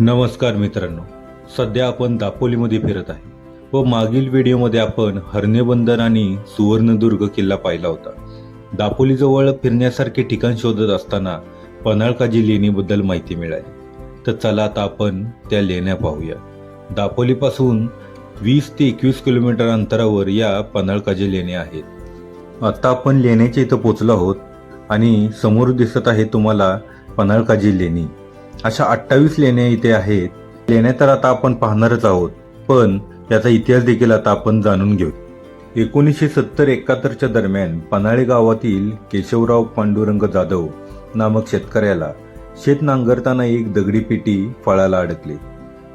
नमस्कार मित्रांनो, सध्या आपण दापोलीमध्ये फिरत आहे व मागील व्हिडिओमध्ये आपण हरणे बंदर आणि सुवर्णदुर्ग किल्ला पाहिला होता. दापोलीजवळ फिरण्यासारखे ठिकाण शोधत असताना पन्हाळकाजी लेणीबद्दल माहिती मिळाली. तर चला आता आपण त्या लेण्या पाहूया. दापोलीपासून 20 ते 21 किलोमीटर अंतरावर या पन्हाळकाजी लेण्या आहेत. आता आपण लेण्याच्या इथं पोचलो आहोत आणि समोर दिसत आहे तुम्हाला पन्हाळकाजी लेणी. अशा 28 लेण्या इथे आहेत. लेण्या तर आता आपण पाहणारच आहोत, पण याचा इतिहास देखील आता आपण जाणून घेऊ. 1970-71च्या दरम्यान पन्हाळे गावातील केशवराव पांडुरंग जाधव नामक शेतकऱ्याला शेत नांगरताना एक दगडी पेटी फळाला अडकली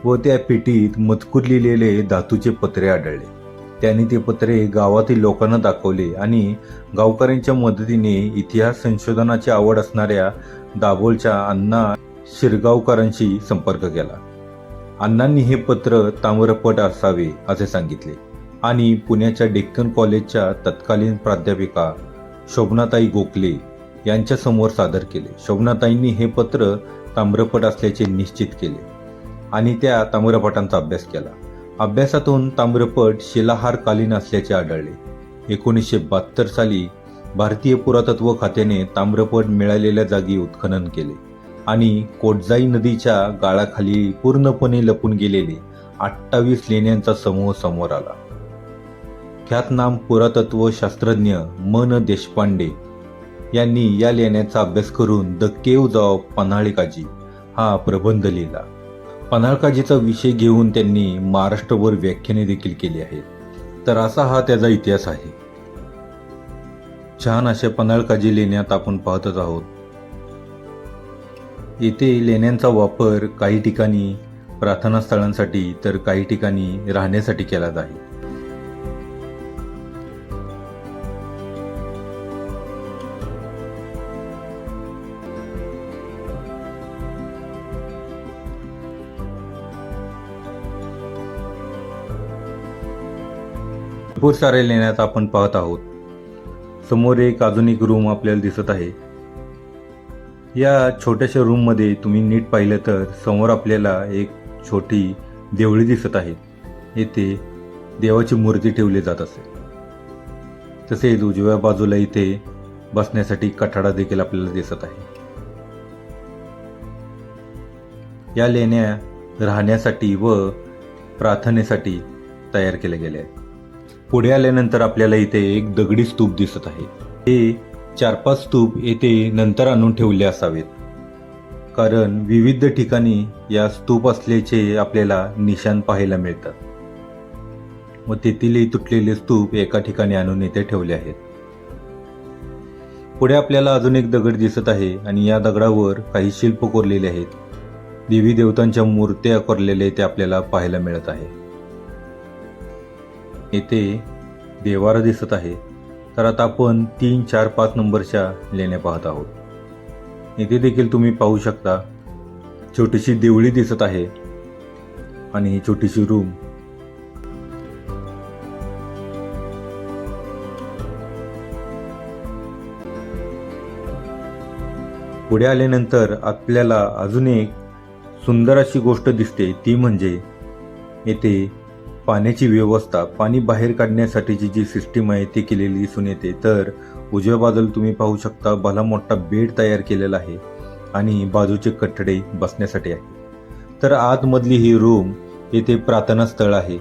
व त्या पेटीत मजकूर लिहिलेले धातूचे पत्रे आढळले. त्यांनी ते पत्रे गावातील लोकांना दाखवले आणि गावकऱ्यांच्या मदतीने इतिहास संशोधनाची आवड असणाऱ्या दाभोळच्या अण्णा शिरगावकरांशी संपर्क केला. अण्णांनी हे पत्र ताम्रपट असावे असे सांगितले आणि पुण्याच्या डेक्कन कॉलेजच्या तत्कालीन प्राध्यापिका शोभनाताई गोखले यांच्या समोर सादर केले. शोभनाताईंनी हे पत्र ताम्रपट असल्याचे निश्चित केले आणि त्या ताम्रपटांचा अभ्यास केला. अभ्यासातून ताम्रपट शिलाहारकालीन असल्याचे आढळले. 1972 साली भारतीय पुरातत्व खात्याने ताम्रपट मिळालेल्या जागी उत्खनन केले आणि कोटजाई नदीच्या गाळाखाली पूर्णपणे लपून गेलेले 28 लेण्यांचा समूह समोर आला. ख्यातनाम पुरातत्व शास्त्रज्ञ मन देशपांडे यांनी या लेण्यांचा अभ्यास करून द केव्ज ऑफ पन्हाळकाजी हा प्रबंध लिहिला. पन्हाळकाजीचा विषय घेऊन त्यांनी महाराष्ट्रभर व्याख्याने देखील केली आहेत. तर असा हा त्याचा इतिहास आहे. छान अशा पन्हाळकाजी लेण्यात आपण पाहतच आहोत. येथे लेण्यांचा वापर काही ठिकाणी प्रार्थना स्थळांसाठी तर काही ठिकाणी राहण्यासाठी केला जाईल. भरपूर साऱ्या लेण्यात आपण पाहत आहोत. समोर एक अजून एक रूम आपल्याला दिसत आहे. या छोट्याशा रूममध्ये तुम्ही नीट पाहिलं तर समोर आपल्याला एक छोटी देवळी दिसत आहे. येथे देवाची मूर्ती ठेवली जात असेल. तसेच उजव्या बाजूला इथे बसण्यासाठी कठाडा देखील आपल्याला दिसत आहे. या लेण्या राहण्यासाठी व प्रार्थनेसाठी तयार केल्या गेल्या आहेत. पुढे आल्यानंतर आपल्याला इथे एक दगडी स्तूप दिसत आहे. हे 4-5 स्तूप येथे नंतर आणून ठेवले असावेत, कारण विविध ठिकाणी या स्तूप असल्याचे आपल्याला निशाण पाहायला मिळतात व तेथील तुटलेले स्तूप एका ठिकाणी आणून येथे ठेवले आहेत. पुढे आपल्याला अजून एक दगड दिसत आहे आणि या दगडावर काही शिल्प कोरलेले आहेत. देवी देवतांच्या मूर्त्या कोरलेल्या ते आपल्याला पाहायला मिळत आहे. येथे देवारा दिसत आहे. तर आता आपण 3, 4, 5 नंबरच्या लेण्या पाहत आहोत. येथे देखील तुम्ही पाहू शकता छोटीशी देवळी दिसत आहे आणि ही छोटीशी रूम. पुढे आल्यानंतर आपल्याला अजून एक सुंदर अशी गोष्ट दिसते, ती म्हणजे येथे पाण्याची व्यवस्था, पाणी बाहेर काढण्यासाठीची जी सिस्टीम आहे ती केलेली दिसून येते. तर उजव्या बाजूला तुम्ही पाहू शकता भला मोठा बेड तयार केलेला आहे आणि बाजूचे कठडे बसण्यासाठी आहे. तर आतमधली ही रूम येथे प्रार्थना स्थळ आहे.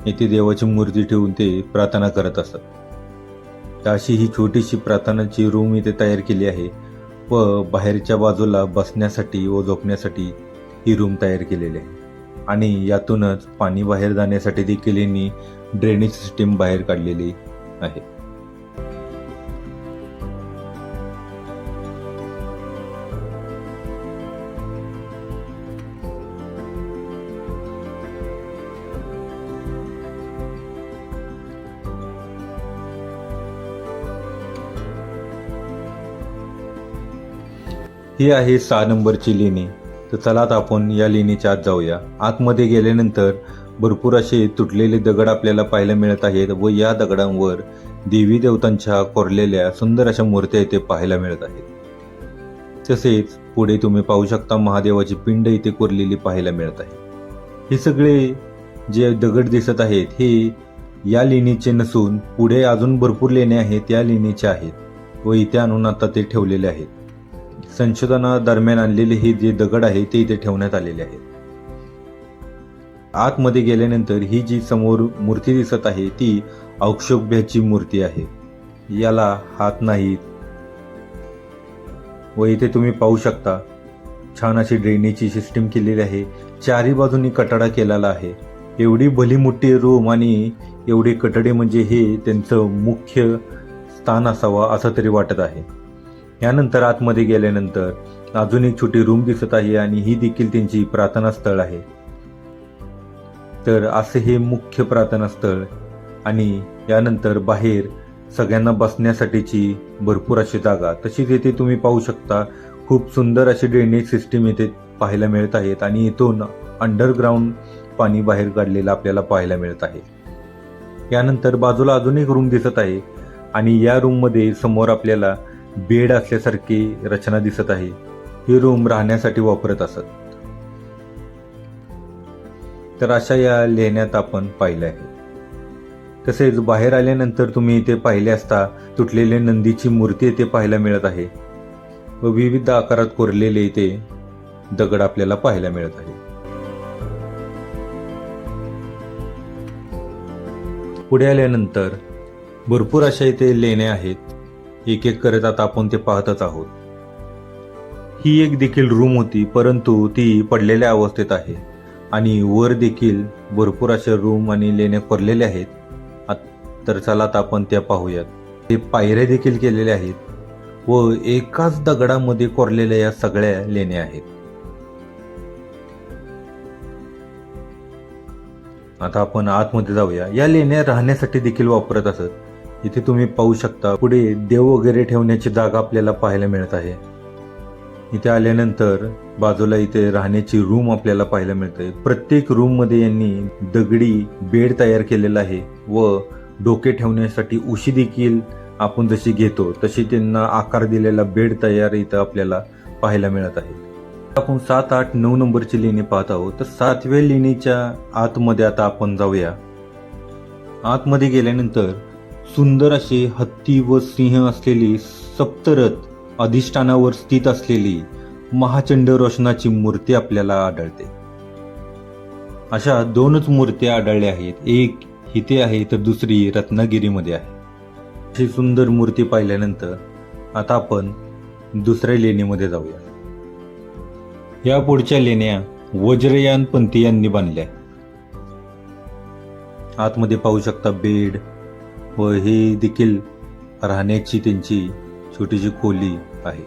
येथे देवाची मूर्ती ठेवून ते प्रार्थना करत असतात. तर अशी ही छोटीशी प्रार्थनाची रूम इथे तयार केली आहे व बाहेरच्या बाजूला बसण्यासाठी व झोपण्यासाठी ही रूम तयार केलेली आहे आणि यातूनच पाणी बाहेर जाण्यासाठी देखील यांनी ड्रेनेज सिस्टीम बाहेर काढलेली आहे. ही आहे 6 नंबरची लेणी. तर चला आता आपण या लेणीच्या आत जाऊया. आतमध्ये गेल्यानंतर भरपूर असे तुटलेले दगड आपल्याला पाहायला मिळत आहेत व या दगडांवर देवी देवतांच्या कोरलेल्या सुंदर अशा मूर्त्या इथे पाहायला मिळत आहेत. तसेच पुढे तुम्ही पाहू शकता महादेवाची पिंड इथे कोरलेली पाहायला मिळत आहे. हे सगळे जे दगड दिसत आहेत हे या लेणीचे नसून पुढे अजून भरपूर लेण्या आहेत त्या लेणीचे आहेत व इथे आणून आता ते ठेवलेले आहेत. संशोधनादरम्यान आणलेले हे जे दगड आहे ते इथे ठेवण्यात आलेले आहेत. आतमध्ये गेल्यानंतर ही जी समोर मूर्ती दिसत आहे ती औक्षोभ्याची मूर्ती आहे. याला हात नाहीत व इथे तुम्ही पाहू शकता छान अशी ड्रेनेजची सिस्टीम केलेली आहे. चारी बाजूनी कटाडा केलेला आहे. एवढी भली मोठी रूम आणि एवढे कटडे म्हणजे हे त्यांचं मुख्य स्थान असावं असं तरी वाटत आहे. यानंतर आतमध्ये गेल्यानंतर अजून एक छोटी रूम दिसत आहे आणि ही देखील त्यांची प्रार्थना स्थळ आहे. तर असे हे मुख्य प्रार्थना स्थळ आणि यानंतर बाहेर सगळ्यांना बसण्यासाठीची भरपूर अशी जागा. तशीच येथे तुम्ही पाहू शकता खूप सुंदर अशी ड्रेनेज सिस्टीम येथे पाहायला मिळत आहेत आणि इथून अंडरग्राऊंड पाणी बाहेर काढलेलं आपल्याला पाहायला मिळत आहे. यानंतर बाजूला अजून एक रूम दिसत आहे आणि या रूममध्ये समोर आपल्याला बेड असल्यासारखी रचना दिसत आहे. ही रूम राहण्यासाठी वापरत असत. तर अशा या लेण्यात आपण पाहिलं आहे. तसेच बाहेर आल्यानंतर तुम्ही इथे पाहिले असता तुटलेले नंदीची मूर्ती इथे पाहायला मिळत आहे व विविध आकारात कोरलेले इथे दगड आपल्याला पाहायला मिळत आहे. पुढे आल्यानंतर भरपूर अशा इथे लेण्या आहेत. एक एक करत आता आपण ते पाहतच आहोत. ही एक देखील रूम होती परंतु ती पडलेल्या अवस्थेत आहे आणि वर देखील भरपूर अशा रूम आणि लेण्या कोरलेल्या आहेत. तर चला आता आपण त्या पाहूयात. ते पायऱ्या देखील केलेल्या आहेत व एकाच दगडामध्ये कोरलेल्या या सगळ्या लेण्या आहेत. आता आपण आतमध्ये जाऊया. या लेण्या राहण्यासाठी देखील वापरत असत. इथे तुम्ही पाहू शकता पुढे देव वगैरे ठेवण्याची जागा आपल्याला पाहायला मिळत आहे. इथे आल्यानंतर बाजूला इथे राहण्याची रूम आपल्याला पाहायला मिळते. प्रत्येक रूम मध्ये यांनी दगडी बेड तयार केलेला आहे व डोके ठेवण्यासाठी उशी देखील आपण जशी घेतो तशी त्यांना आकार दिलेला बेड तयार इथं आपल्याला पाहायला मिळत आहे. आपण 7, 8, 9 नंबरची लेणी पाहत आहोत. तर 7व्या लेणीच्या आतमध्ये आता आपण जाऊया. आतमध्ये गेल्यानंतर सुंदर असे हत्ती व सिंह असलेली सप्तरथ अधिष्ठानावर स्थित असलेली महाचंड रोशनाची मूर्ती आपल्याला आढळते. अशा 2च मूर्त्या आढळल्या आहेत. एक इथे आहे तर दुसरी रत्नागिरीमध्ये आहे. अशी सुंदर मूर्ती पाहिल्यानंतर आता आपण दुसऱ्या लेणीमध्ये जाऊया. या पुढच्या लेण्या वज्रयान पंथीयांनी बांधल्या. आतमध्ये पाहू शकता बेड व हे देखील राहण्याची त्यांची छोटीशी खोली आहे.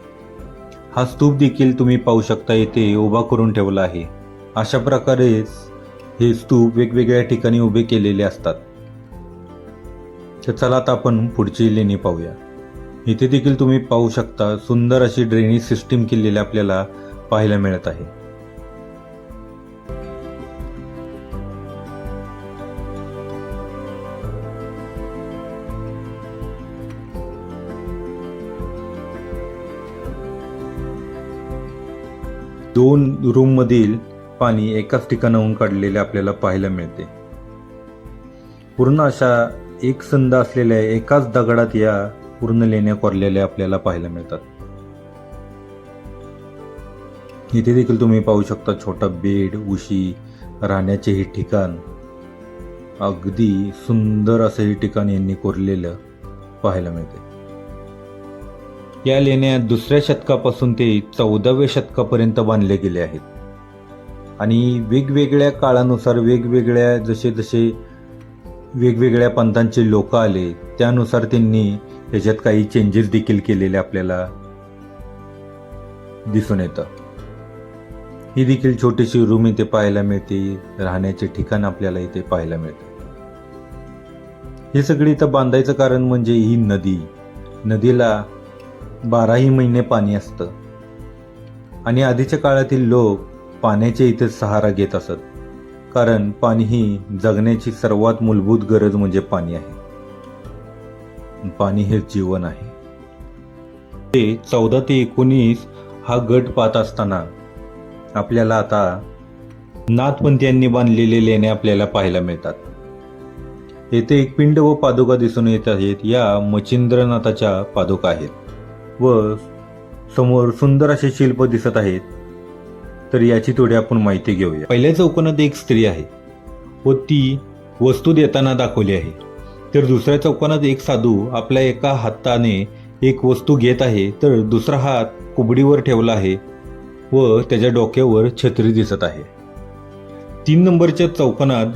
हा स्तूप देखील तुम्ही पाहू शकता येथे उभा करून ठेवला आहे. अशा प्रकारेच हे स्तूप वेगवेगळ्या ठिकाणी उभे केलेले असतात. तर चला आता आपण पुढची लेणी पाहूया. इथे देखील तुम्ही पाहू शकता सुंदर अशी ड्रेनेज सिस्टीम केलेली आपल्याला पाहायला मिळत आहे. दोन रूम मधील पाणी एकाच ठिकाणाहून काढलेले आपल्याला पाहायला मिळते. पूर्ण अशा एक संध असलेल्या एकाच दगडात या पूर्ण लेण्या कोरलेल्या आपल्याला पाहायला मिळतात. इथे देखील तुम्ही पाहू शकता छोटा बेड, उशी, राहण्याचे हे ठिकाण. अगदी सुंदर असं हे ठिकाण यांनी कोरलेलं पाहायला मिळते. या लेण्या 2ऱ्या शतकापासून ते 14व्या शतकापर्यंत बांधले गेले आहेत आणि वेगवेगळ्या काळानुसार वेगवेगळ्या जसे वेगवेगळ्या पंथांचे लोक आले त्यानुसार त्यांनी याच्यात काही चेंजेस देखील केलेले आपल्याला दिसून येतं. ही देखील छोटीशी रूम इथे पाहायला मिळते. राहण्याचे ठिकाण आपल्याला इथे पाहायला मिळते. हे सगळे इथं बांधायचं कारण म्हणजे ही नदीला 12ही महिने पाणी असतं आणि आधीच्या काळातील लोक पाण्याचे इथे सहारा घेत असत. कारण पाणी ही जगण्याची सर्वात मूलभूत गरज म्हणजे पाणी आहे. पाणी हे जीवन आहे. ते 14 ते 19 हा गट पाहत असताना आपल्याला आता नाथपंथीयांनी बांधलेले लेणे आपल्याला पाहायला मिळतात. येथे एक पिंड व पादुका दिसून येत आहेत. या मच्छिंद्रनाथाच्या पादुका आहेत व समोर सुंदर असे शिल्प दिसत आहेत. तर याची थोडी आपण माहिती घेऊया. पहिल्या चौकोनात एक स्त्री आहे व ती वस्तू देताना दाखवली आहे. तर दुसऱ्या चौकोनात एक साधू आपल्या एका हाताने एक वस्तू घेत आहे, तर दुसरा हात कुबडीवर ठेवला आहे व त्याच्या डोक्यावर छत्री दिसत आहे. 3 नंबरच्या चौकोनात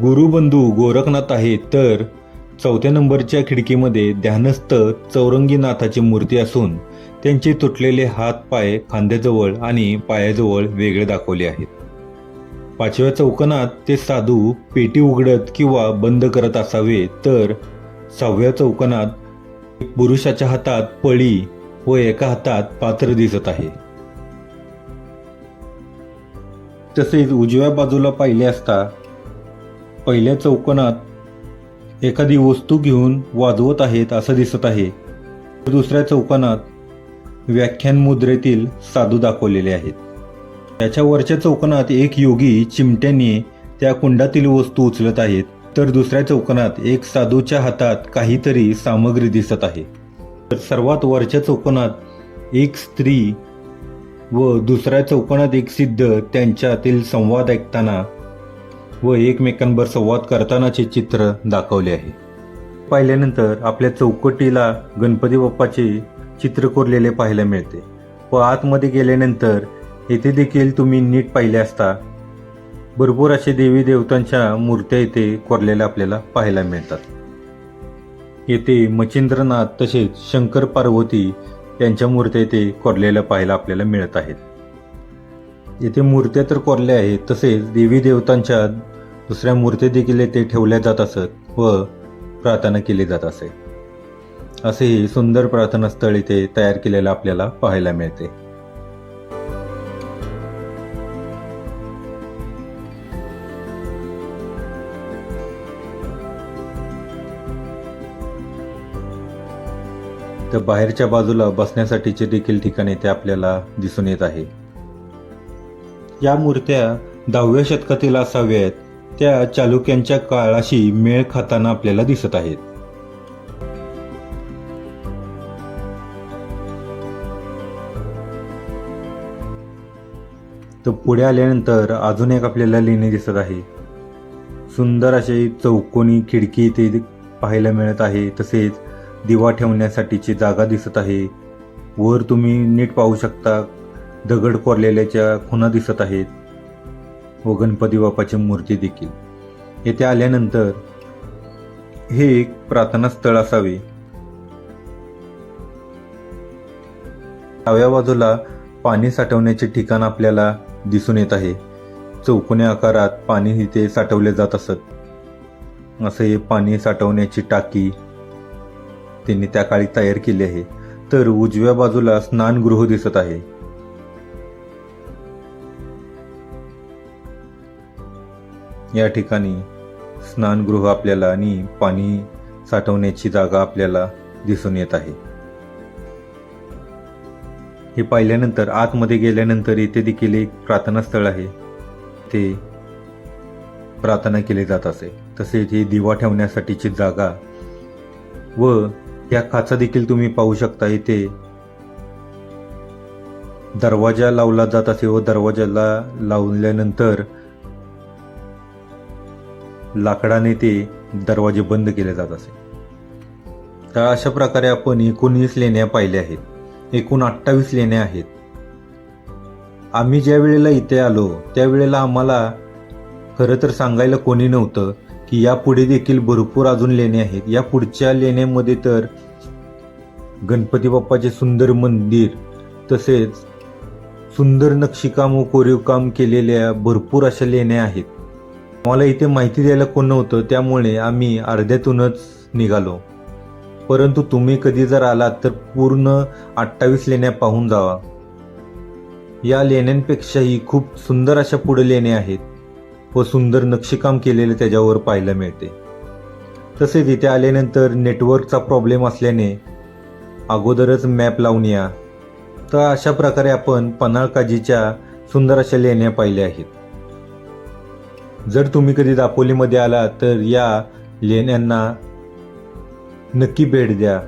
गुरुबंधू गोरखनाथ आहे, तर 4थ्या नंबरच्या खिडकीमध्ये ध्यानस्थ चौरंगीनाथाची मूर्ती असून त्यांचे तुटलेले हात पाय खांद्याजवळ आणि पायाजवळ वेगळे दाखवले आहेत. 5व्या चौकोनात ते साधू पेटी उघडत किंवा बंद करत असावे, तर 6व्या चौकोनात पुरुषाच्या हातात पळी व एका हातात पात्र दिसत आहे. तसेच उजव्या बाजूला पाहिले असता पहिल्या चौकोनात एखादी वस्तू घेऊन वाजवत आहेत असं दिसत आहे. दुसऱ्या चौकोनात व्याख्यान मुद्रेतील साधू दाखवलेले आहेत. त्याच्या वरच्या चौकोनात एक योगी चिमट्याने त्या कुंडातील वस्तू उचलत आहेत, तर दुसऱ्या चौकोनात एक साधूच्या हातात काहीतरी सामग्री दिसत आहे. तर सर्वात वरच्या चौकोनात एक स्त्री व दुसऱ्या चौकोनात एक सिद्ध त्यांच्यातील संवाद ऐकताना व एकमेकांवर संवाद करतानाचे चित्र दाखवले आहे. पाहिल्यानंतर आपल्या चौकटीला गणपती बाप्पाचे चित्र कोरलेले पाहायला मिळते व आतमध्ये गेल्यानंतर येथे देखील तुम्ही नीट पाहिले असता भरपूर असे देवी देवतांच्या मूर्त्या येथे कोरलेल्या आपल्याला पाहायला मिळतात. येथे मच्छिंद्रनाथ तसेच शंकर पार्वती यांच्या मूर्त्या येथे कोरलेल्या पाहायला आपल्याला मिळत आहेत. येथे मूर्त्या तर कोरल्या आहेत, तसेच देवी देवतांच्या दुसऱ्या मूर्त्या देखील येथे ठेवल्या जात असत व प्रार्थना केली जात असे. असे हे सुंदर प्रार्थना स्थळ इथे तयार केलेलं आपल्याला पाहायला मिळते. तर बाहेरच्या बाजूला बसण्यासाठीचे देखील ठिकाण इथे आपल्याला दिसून येत आहे. या मूर्त्या 10व्या शतकातील असाव्यात. त्या चालुक्यांच्या काळाशी मेळ खाताना आपल्याला दिसत आहेत. तर पुढे आल्यानंतर अजून एक आपल्याला लेणी दिसत आहे. सुंदर अशी चौकोनी खिडकी इथे पाहायला मिळत आहे. तसेच दिवा ठेवण्यासाठीची जागा दिसत आहे. वर तुम्ही नीट पाहू शकता दगड कोरलेल्याच्या खुणा दिसत आहेत व गणपती बाप्पाची मूर्ती देखील. येथे आल्यानंतर हे एक प्रार्थना स्थळ असावे. डाव्या बाजूला पाणी साठवण्याचे ठिकाण आपल्याला दिसून येत आहे. चौकोनी आकारात पाणी इथे साठवले जात असत. असे हे पाणी साठवण्याची टाकी त्यांनी त्या काळी तयार केली आहे. तर उजव्या बाजूला स्नानगृह दिसत आहे. या ठिकाणी स्नानगृह आपल्याला आणि पाणी साठवण्याची जागा आपल्याला दिसून येत आहे. हे पाहिल्यानंतर आतमध्ये गेल्यानंतर इथे देखील एक प्रार्थना स्थळ आहे. ते प्रार्थना केली जात असे. तसेच ही दिवा ठेवण्यासाठीची जागा व या काचा देखील तुम्ही पाहू शकता. इथे दरवाजा लावला जात असे व दरवाजाला लावल्यानंतर लाकडाने ते दरवाजे बंद केले जात असे. तर अशा प्रकारे आपण 19 लेण्या पाहिल्या आहेत. एकूण 28 लेण्या आहेत. आम्ही ज्या वेळेला इथे आलो त्यावेळेला आम्हाला खरं तर सांगायला कोणी नव्हतं की या पुढे देखील भरपूर अजून लेणे आहेत. या पुढच्या लेण्यामध्ये तर गणपती बाप्पाचे सुंदर मंदिर तसेच सुंदर नक्षीकाम व कोरीवकाम केलेल्या भरपूर अशा लेण्या आहेत. मला इथे माहिती द्यायला कोण नव्हतं, त्यामुळे आम्ही अर्ध्यातूनच निघालो. परंतु तुम्ही कधी जर आलात तर पूर्ण 28 लेण्या पाहून जावा. या लेण्यांपेक्षाही खूप सुंदर अशा पुढे लेण्या आहेत व सुंदर नक्षीकाम केलेले त्याच्यावर पाहायला मिळते. तसेच इथे आल्यानंतर नेटवर्कचा प्रॉब्लेम असल्याने अगोदरच मॅप लावून या तर अशा प्रकारे आपण पन्हाळ काजीच्या सुंदर अशा लेण्या पाहिल्या आहेत. जर तुम्ही कधी दापोलीमध्ये आलात तर या लेण्यांना नक्की भेट द्या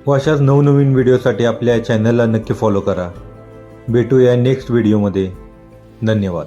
व अशाच नवनवीन व्हिडिओसाठी आपल्या चॅनलला नक्की फॉलो करा. भेटूया नेक्स्ट व्हिडिओमध्ये. धन्यवाद.